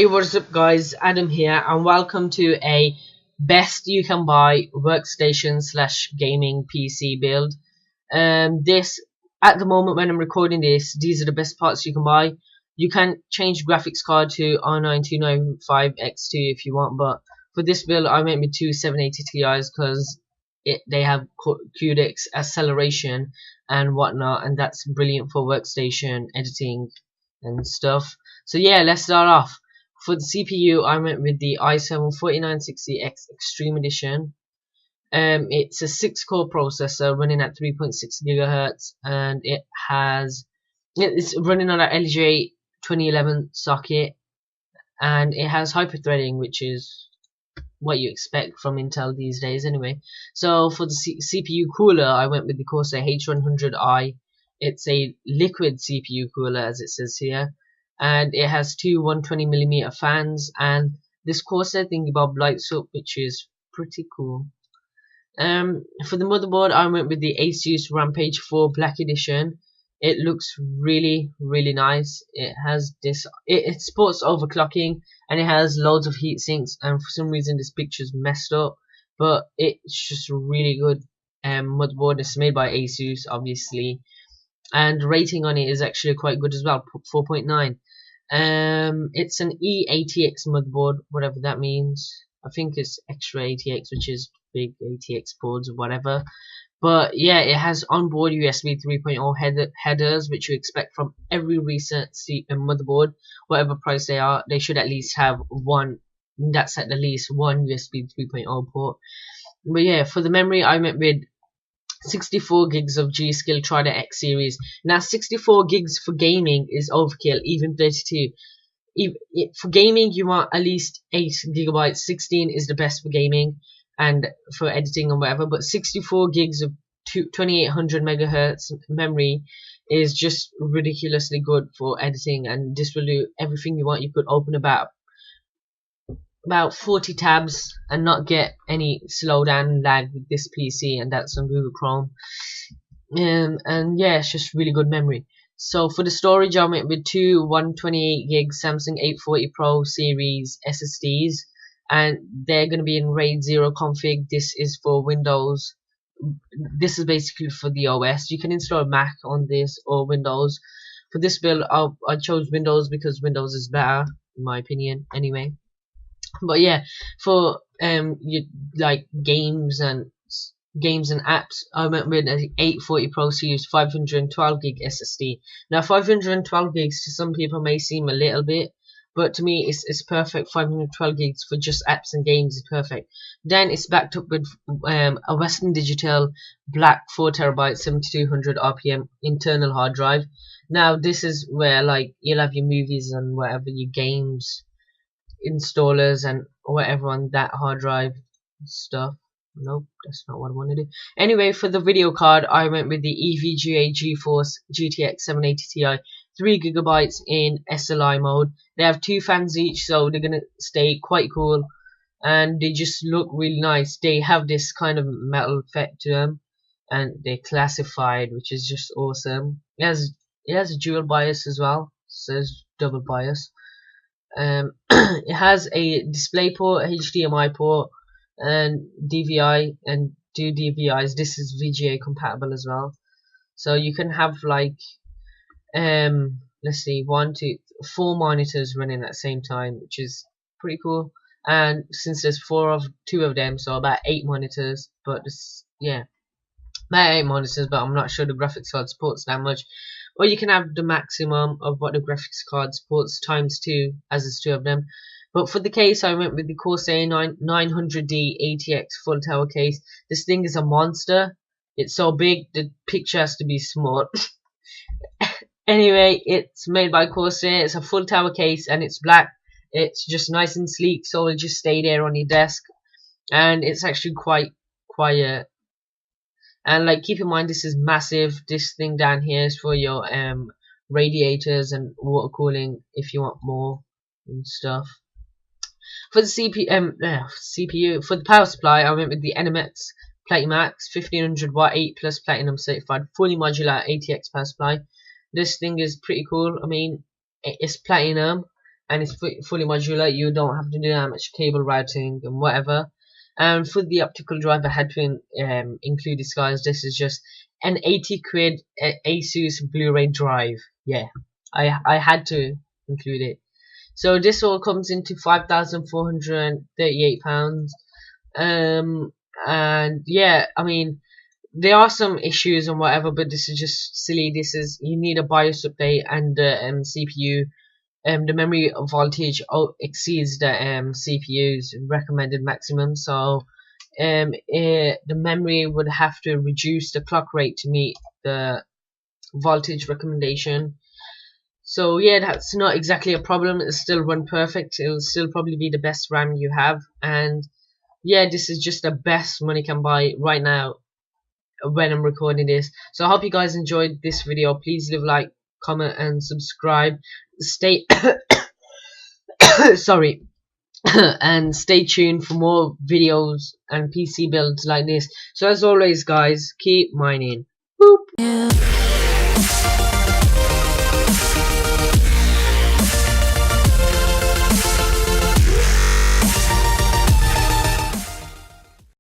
What's up guys, Adam here and welcome to a best you can buy workstation slash gaming PC build. This, at the moment when I'm recording this, these are the best parts you can buy. You can change graphics card to R9 2955X2 if you want, but for this build I went with two 780 Ti's because they have QDX acceleration and whatnot, and that's brilliant for workstation editing and stuff. So yeah, let's start off. For the CPU, I went with the i7 4960X Extreme Edition. It's a 6-core processor running at 3.6 GHz, and it's running on an LGA 2011 socket, and it has hyper-threading, which is what you expect from Intel these days anyway. So for the CPU cooler, I went with the Corsair H100i. It's a liquid CPU cooler, as it says here, and it has two 120mm fans, and this Corsair thingybob lights up, which is pretty cool. For the motherboard, I went with the ASUS Rampage IV Black Edition. It looks really nice. It has this, it supports overclocking, and it has loads of heat sinks, and for some reason this picture's messed up, but it's just a really good motherboard. It's made by ASUS obviously, and rating on it is actually quite good as well, 4.9. It's an E-ATX motherboard, whatever that means. I think it's extra ATX, which is big ATX boards or whatever. But yeah, it has onboard USB 3.0 headers, which you expect from every recent motherboard, whatever price they are. They should at least have one. That's at the least one USB 3.0 port. But yeah, for the memory, I went with 64 gigs of G-Skill Trident X series. Now 64 gigs for gaming is overkill, even 32. For gaming you want at least 8 gigabytes. 16 is the best for gaming and for editing and whatever, but 64 gigs of 2800 megahertz memory is just ridiculously good for editing, and this will do everything you want. You could open about 40 tabs and not get any slowdown lag with this PC, and that's on Google Chrome. And yeah, it's just really good memory. So for the storage, I went with two 128 gig Samsung 840 Pro series SSDs, and they're going to be in RAID 0 config. This is for Windows. This is basically for the OS. You can install Mac on this or Windows. For this build, I chose Windows because Windows is better in my opinion anyway. But yeah, for like games and apps, I went with an 840 Pro series 512 gig SSD. Now 512 gigs to some people may seem a little bit, but to me it's perfect. 512 gigs for just apps and games is perfect. Then it's backed up with a Western Digital black 4TB 7200 RPM internal hard drive. Now this is where like you'll have your movies and whatever, your games installers and whatever on that hard drive stuff. Nope, that's not what I want to do. Anyway, for the video card, I went with the EVGA GeForce GTX 780 Ti, 3 GB in SLI mode. They have two fans each, so they're gonna stay quite cool, and they just look really nice. They have this kind of metal effect to them, and they're classified, which is just awesome. It has a dual bias as well, so there's double bias. It has a DisplayPort, HDMI port, and DVI, and two DVIs. This is VGA compatible as well, so you can have like let's see, 1, 2, 4 monitors running at the same time, which is pretty cool. And since there's two of them, so about 8 monitors. But this, yeah, about 8 monitors, but I'm not sure the graphics card supports that much. Or you can have the maximum of what the graphics card supports times 2, as there's 2 of them. But for the case, I went with the Corsair 900D ATX full tower case. This thing is a monster. It's so big, the picture has to be small. Anyway, it's made by Corsair. It's a full tower case, and it's black. It's just nice and sleek, so it'll just stay there on your desk. And it's actually quite quiet. And like, keep in mind, this is massive. This thing down here is for your radiators and water cooling if you want more and stuff. For the CPU, for the power supply, I went with the NMX Platimax 1500 watt 8 plus platinum certified fully modular ATX power supply. This thing is pretty cool. I mean, it's platinum, and it's fully modular. You don't have to do that much cable routing and whatever. And for the optical drive, I had to include this, guys. This is just an 80 quid ASUS Blu-ray drive. Yeah, I had to include it. So this all comes into £5,438. And yeah, I mean, there are some issues and whatever, but this is just silly. This is, you need a BIOS update, and the CPU, the memory voltage exceeds the CPU's recommended maximum. So the memory would have to reduce the clock rate to meet the voltage recommendation. So yeah, that's not exactly a problem. It'll still run perfect. It'll still probably be the best RAM you have. And yeah, this is just the best money can buy right now when I'm recording this. So I hope you guys enjoyed this video. Please leave a like, comment, and subscribe. Stay sorry. And stay tuned for more videos and PC builds like this. So as always, guys, keep mining. Boop.